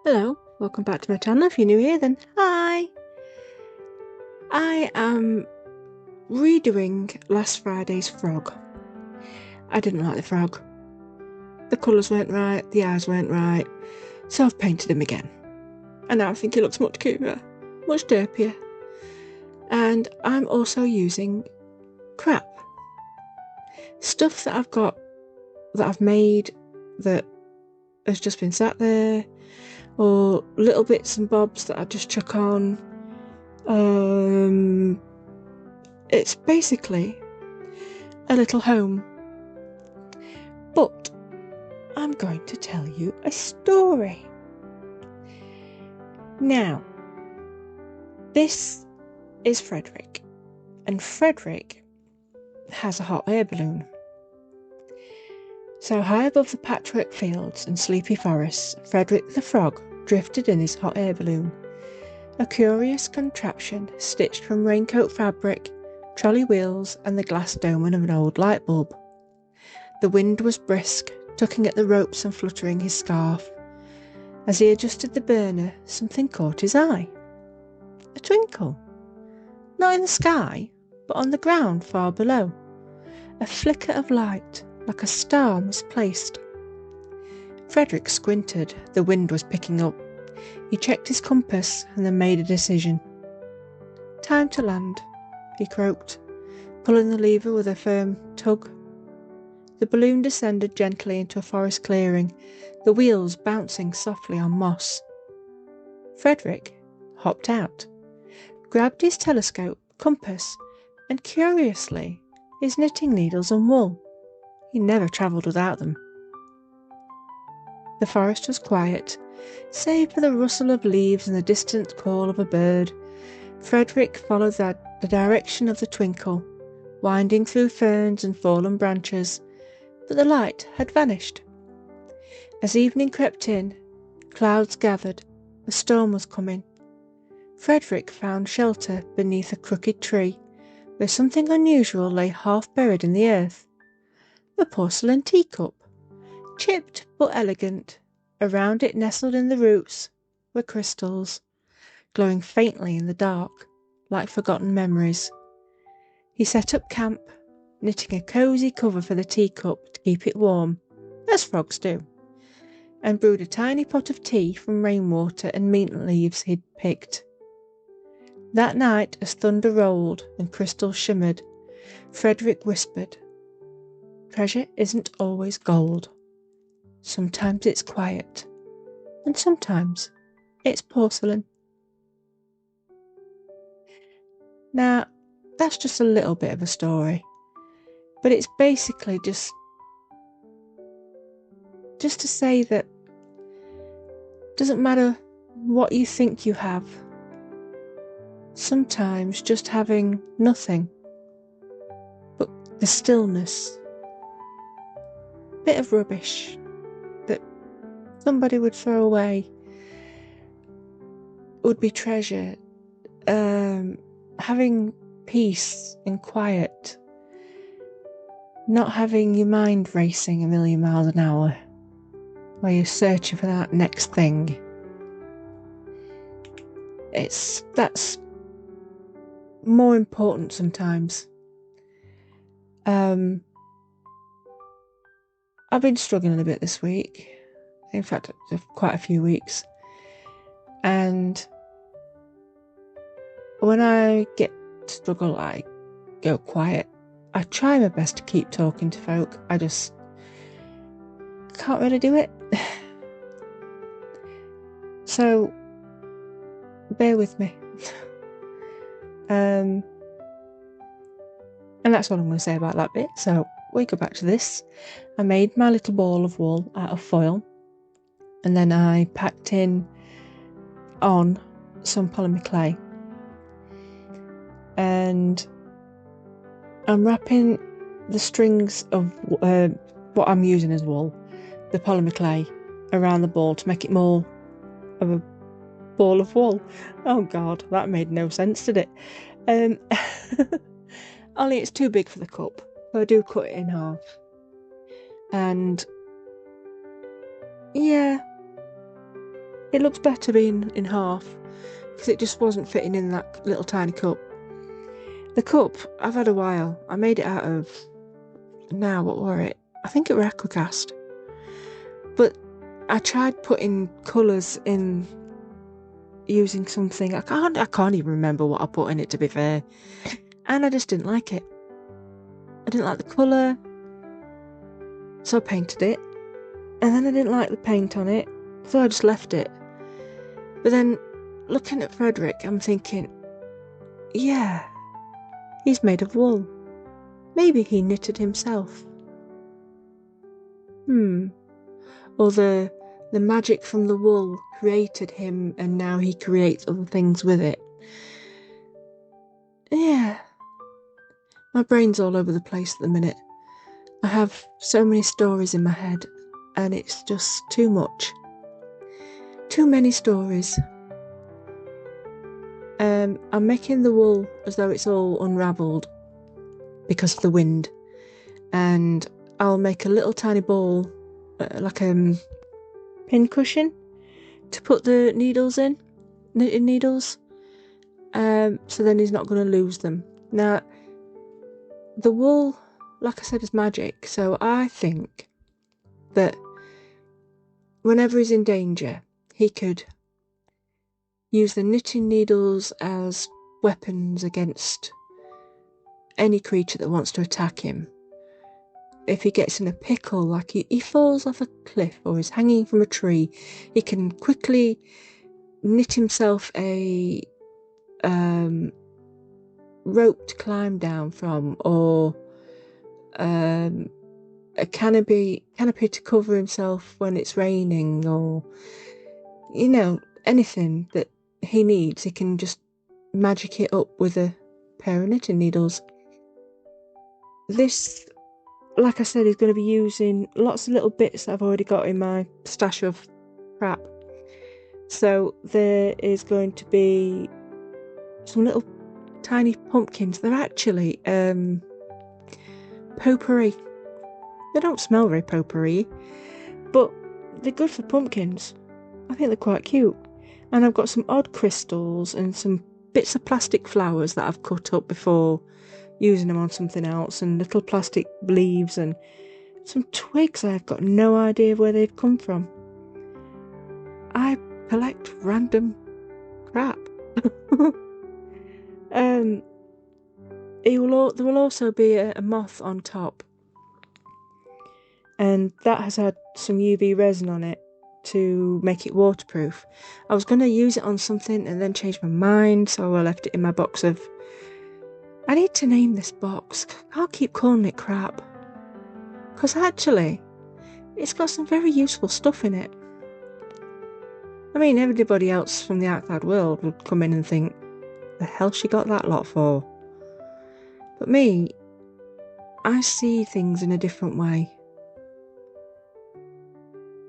Hello, welcome back to my channel. If you're new here, then hi! I am redoing last Friday's frog. I didn't like the frog. The colours weren't right, the eyes weren't right, so I've painted him again. And now I think he looks much cuter, much derpier. And I'm also using crap. Stuff that I've got, that I've made, that has just been sat there, or little bits and bobs that I just chuck on. It's basically a little home. But I'm going to tell you a story. Now, this is Frederick, and Frederick has a hot air balloon. So high above the patchwork fields and sleepy forests, Frederick the frog drifted in his hot air balloon, a curious contraption stitched from raincoat fabric, trolley wheels and the glass dome of an old light bulb. The wind was brisk, tugging at the ropes and fluttering his scarf. As he adjusted the burner, something caught his eye. A twinkle. Not in the sky, but on the ground far below. A flicker of light, like a star misplaced. Frederick squinted. The wind was picking up. He checked his compass and then made a decision. Time to land, he croaked, pulling the lever with a firm tug. The balloon descended gently into a forest clearing, the wheels bouncing softly on moss. Frederick hopped out, grabbed his telescope, compass, and curiously, his knitting needles and wool. He never travelled without them. The forest was quiet, save for the rustle of leaves and the distant call of a bird. Frederick followed the direction of the twinkle, winding through ferns and fallen branches, but the light had vanished. As evening crept in, clouds gathered, a storm was coming. Frederick found shelter beneath a crooked tree, where something unusual lay half buried in the earth. A porcelain teacup, chipped but elegant. Around it, nestled in the roots, were crystals, glowing faintly in the dark, like forgotten memories. He set up camp, knitting a cosy cover for the teacup to keep it warm, as frogs do, and brewed a tiny pot of tea from rainwater and mint leaves he'd picked. That night, as thunder rolled and crystals shimmered, Frederick whispered, "Treasure isn't always gold. Sometimes it's quiet, and sometimes it's porcelain." Now, that's just a little bit of a story, but it's basically just to say that it doesn't matter what you think you have. Sometimes just having nothing, but the stillness, bit of rubbish that somebody would throw away, would be treasure. Having peace and quiet, not having your mind racing a million miles an hour while you're searching for that next thing. That's more important sometimes. I've been struggling a bit this week. In fact, quite a few weeks. And when I get to struggle, I go quiet. I try my best to keep talking to folk. I just can't really do it. So, bear with me. And that's what I'm going to say about that bit. So, we go back to this. I made my little ball of wool out of foil, and then I packed on some polymer clay, and I'm wrapping the strings of what I'm using as wool, the polymer clay, around the ball to make it more of a ball of wool. Oh god, that made no sense, did it? Only it's too big for the cup, so I do cut it in half. And yeah, It looks better being in half because it just wasn't fitting in that little tiny cup. The cup, I've had a while. I made it out of, now what were it? I think it were Aquacast. But I tried putting colours in using something. I can't even remember what I put in it, to be fair. And I just didn't like it. I didn't like the colour. So I painted it. And then I didn't like the paint on it. So I just left it. But then, looking at Frederick, I'm thinking, yeah, he's made of wool. Maybe he knitted himself. Or the magic from the wool created him and now he creates other things with it. Yeah. My brain's all over the place at the minute. I have so many stories in my head and it's just too much. Too many stories. I'm making the wool as though it's all unravelled because of the wind. And I'll make a little tiny ball, like a pin cushion, to put the needles in, knitting needles. So then he's not going to lose them. Now, the wool, like I said, is magic. So I think that whenever he's in danger, he could use the knitting needles as weapons against any creature that wants to attack him. If he gets in a pickle, like he falls off a cliff or is hanging from a tree, he can quickly knit himself a rope to climb down from, or a canopy to cover himself when it's raining, or anything that he needs, he can just magic it up with a pair of knitting needles. This, like I said, is going to be using lots of little bits that I've already got in my stash of crap. So there is going to be some little tiny pumpkins. They're actually potpourri. They don't smell very potpourri, but they're good for pumpkins. I think they're quite cute. And I've got some odd crystals and some bits of plastic flowers that I've cut up before using them on something else, and little plastic leaves and some twigs I've got no idea where they've come from. I collect random crap. There will also be a moth on top, and that has had some UV resin on it to make it waterproof. I was going to use it on something and then changed my mind, so I left it in my box of... I need to name this box. I can't keep calling it crap. Because actually, it's got some very useful stuff in it. I mean, everybody else from the outside world would come in and think, the hell she got that lot for? But me, I see things in a different way.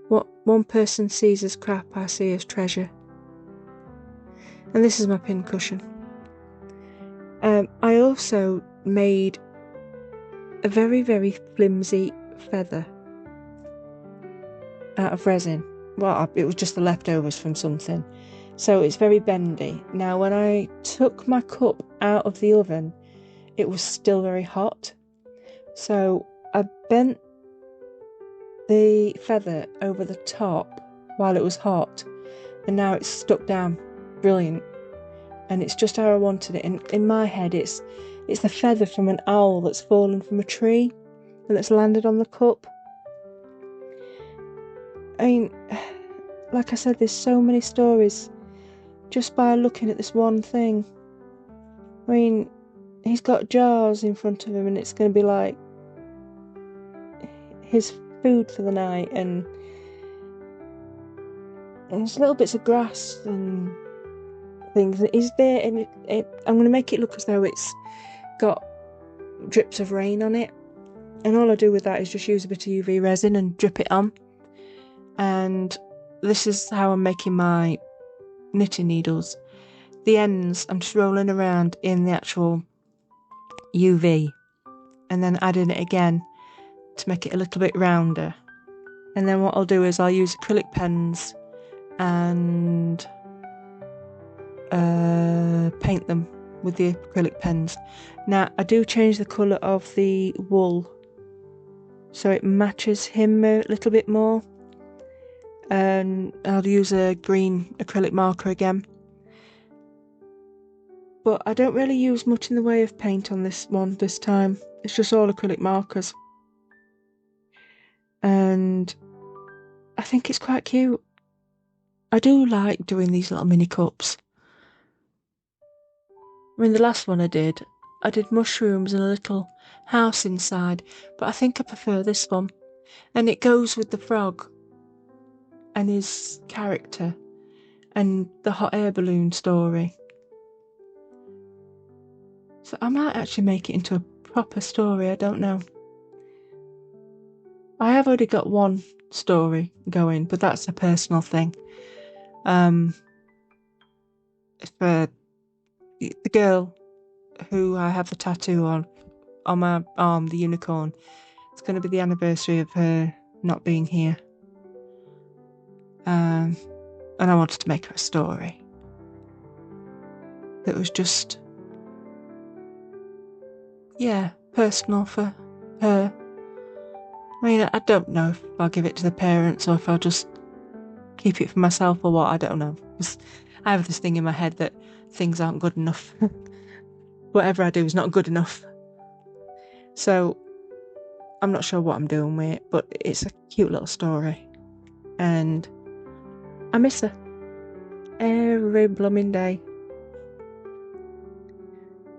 What one person sees as crap, I see as treasure. And this is my pin cushion. I also made a very, very flimsy feather out of resin. Well, it was just the leftovers from something. So it's very bendy. Now, when I took my cup out of the oven, it was still very hot. So I bent the feather over the top while it was hot, and now it's stuck down. Brilliant. And it's just how I wanted it. And in my head, it's the feather from an owl that's fallen from a tree and that's landed on the cup. I mean, like I said, there's so many stories just by looking at this one thing. I mean, he's got jars in front of him and it's going to be like his food for the night, and there's little bits of grass and things. Is there, and I'm going to make it look as though it's got drips of rain on it, and all I do with that is just use a bit of UV resin and drip it on. And this is how I'm making my knitting needles. The ends I'm just rolling around in the actual UV and then adding it again to make it a little bit rounder. And then what I'll do is I'll use acrylic pens and paint them with the acrylic pens. Now I do change the colour of the wool so it matches him a little bit more, and I'll use a green acrylic marker again. But I don't really use much in the way of paint on this one this time. It's just all acrylic markers. And I think it's quite cute. I do like doing these little mini cups. I mean, the last one I did mushrooms and a little house inside, but I think I prefer this one. And it goes with the frog and his character and the hot air balloon story. So I might actually make it into a proper story, I don't know. I have already got one story going, but that's a personal thing. It's for the girl who I have the tattoo on my arm, the unicorn. It's going to be the anniversary of her not being here. And I wanted to make her a story that was just, personal for her. I mean, I don't know if I'll give it to the parents or if I'll just keep it for myself or what, I don't know. Because I have this thing in my head that things aren't good enough. Whatever I do is not good enough. So, I'm not sure what I'm doing with it, but it's a cute little story. And I miss her every blooming day.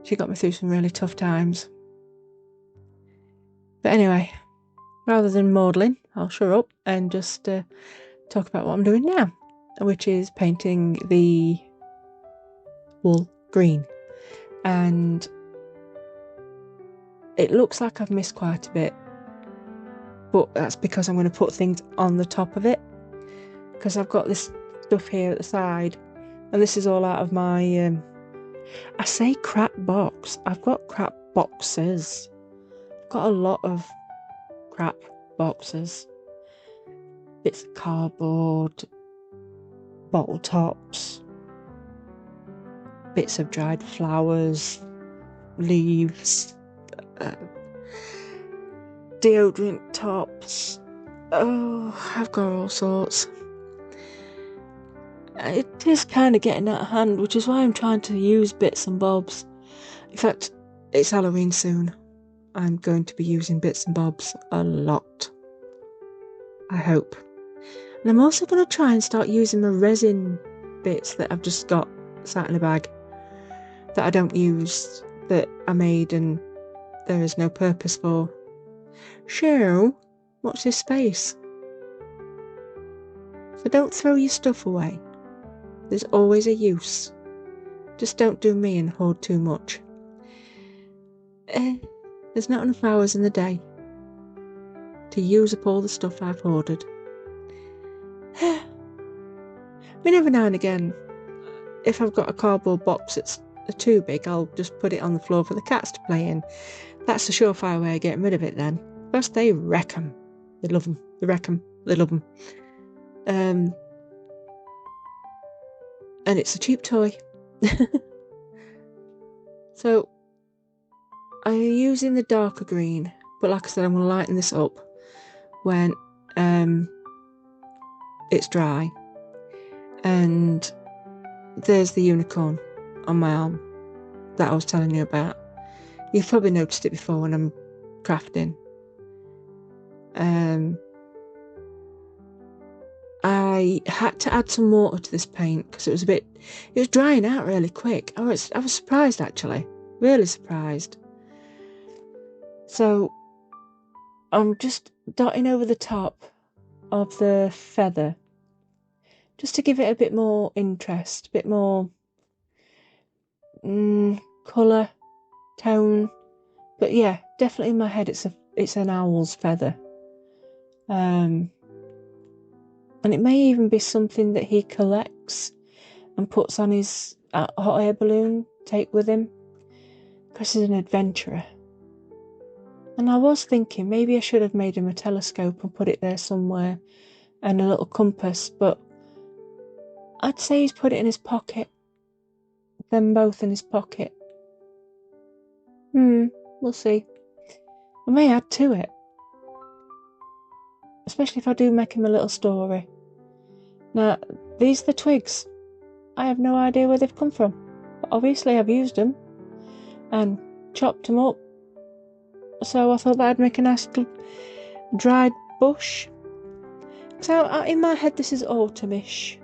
She got me through some really tough times. But anyway, rather than maudling, I'll shut up and just talk about what I'm doing now, which is painting the wool green. And it looks like I've missed quite a bit, but that's because I'm going to put things on the top of it, because I've got this stuff here at the side, and this is all out of my I say crap box, I've got crap boxes. I've got a lot of crap boxes, bits of cardboard, bottle tops, bits of dried flowers, leaves, deodorant tops. Oh, I've got all sorts. It is kind of getting out of hand, which is why I'm trying to use bits and bobs. In fact, it's Halloween soon. I'm going to be using bits and bobs a lot, I hope. And I'm also going to try and start using my resin bits that I've just got sat in a bag that I don't use, that I made and there is no purpose for. So, watch this space. So don't throw your stuff away. There's always a use. Just don't do me and hoard too much. There's not enough hours in the day to use up all the stuff I've hoarded. I mean, every now and again, if I've got a cardboard box that's too big, I'll just put it on the floor for the cats to play in. That's a surefire way of getting rid of it then. Plus, they wreck 'em. They love 'em. They wreck 'em. They love 'em. And it's a cheap toy. So, I'm using the darker green, but like I said, I'm going to lighten this up when it's dry. And there's the unicorn on my arm that I was telling you about. You've probably noticed it before when I'm crafting. I had to add some water to this paint because it was drying out really quick. I was surprised, actually, really surprised. So I'm just dotting over the top of the feather just to give it a bit more interest, a bit more colour, tone. But yeah, definitely in my head it's an owl's feather. And it may even be something that he collects and puts on his hot air balloon, take with him, because he's an adventurer. And I was thinking maybe I should have made him a telescope and put it there somewhere, and a little compass, but I'd say he's put it in his pocket. Them both in his pocket. We'll see. I may add to it. Especially if I do make him a little story. Now, these are the twigs. I have no idea where they've come from. But obviously I've used them. And chopped them up. So I thought that'd make a nice little dried bush. So in my head this is autumnish.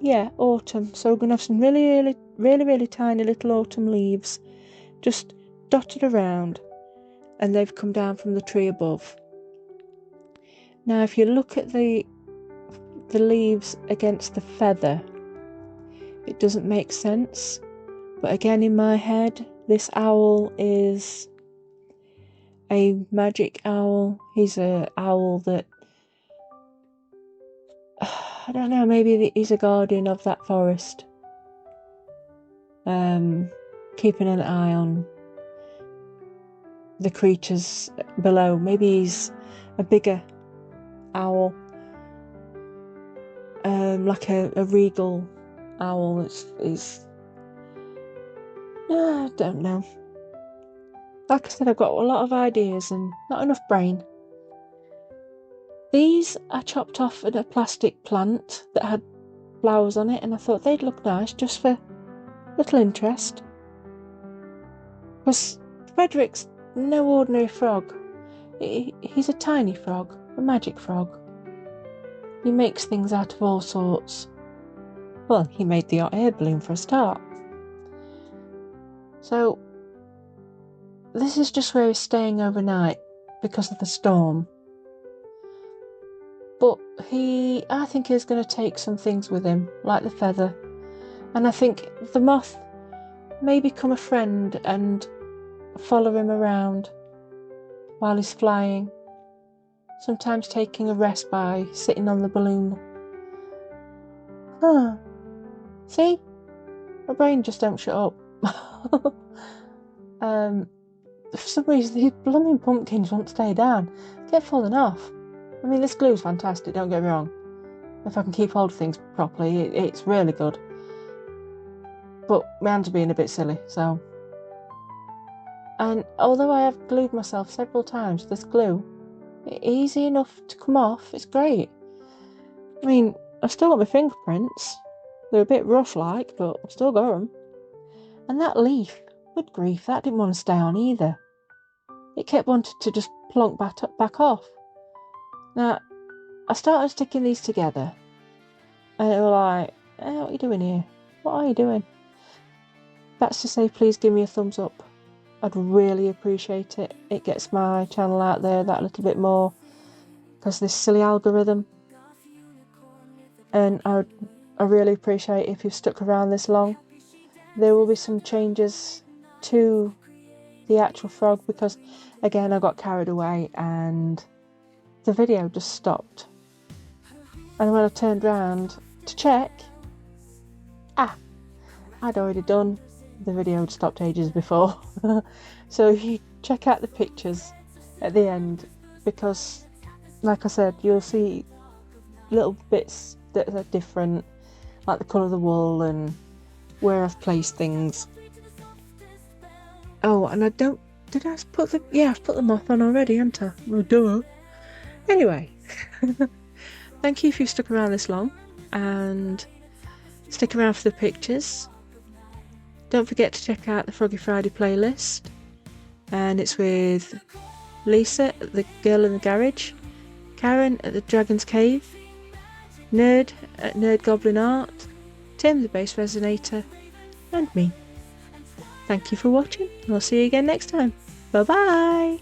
Yeah, autumn. So we're going to have some really tiny little autumn leaves. Just dotted around. And they've come down from the tree above. Now if you look at the leaves against the feather, it doesn't make sense. But again, in my head, this owl is a magic owl. He's an owl that, I don't know, maybe he's a guardian of that forest. Keeping an eye on the creatures below. Maybe he's a bigger owl. Like a regal owl is I don't know. Like I said, I've got a lot of ideas and not enough brain. These I chopped off at a plastic plant that had flowers on it, and I thought they'd look nice just for little interest. Because Frederick's no ordinary frog. He's a tiny frog, a magic frog. He makes things out of all sorts. Well, he made the hot air balloon for a start. So, this is just where he's staying overnight because of the storm. But I think he's going to take some things with him, like the feather. And I think the moth may become a friend and follow him around while he's flying. Sometimes taking a rest by sitting on the balloon. See? My brain just don't shut up. For some reason these blooming pumpkins won't stay down. They kept falling off. I mean, this glue's fantastic, don't get me wrong. If I can keep hold of things properly, it's really good. But my hands are being a bit silly, so. And although I have glued myself several times, this glue, easy enough to come off, it's great. I mean, I've still got my fingerprints. They're a bit rough like, but I've still got them. And that leaf, good grief, that didn't want to stay on either. It kept wanting to just plonk back off. Now, I started sticking these together, and it was like, what are you doing here? What are you doing? That's to say, please give me a thumbs up. I'd really appreciate it. It gets my channel out there that little bit more, because this silly algorithm. And I really appreciate if you've stuck around this long. There will be some changes to the actual frog, because again I got carried away and the video just stopped. And when I turned around to check, I'd already done. The video had stopped ages before. So you check out the pictures at the end, because like I said, you'll see little bits that are different, like the colour of the wool and where I've placed things. Oh, and I've put the moth on already, haven't I? Well, duh. Anyway, thank you if you've stuck around this long, and stick around for the pictures. Don't forget to check out the Froggy Friday playlist, and it's with Lisa at the Girl in the Garage, Karen at the Dragon's Cave, Nerd at Nerd Goblin Art, Tim the Bass Resonator, and me. Thank you for watching, and I'll see you again next time. Bye bye!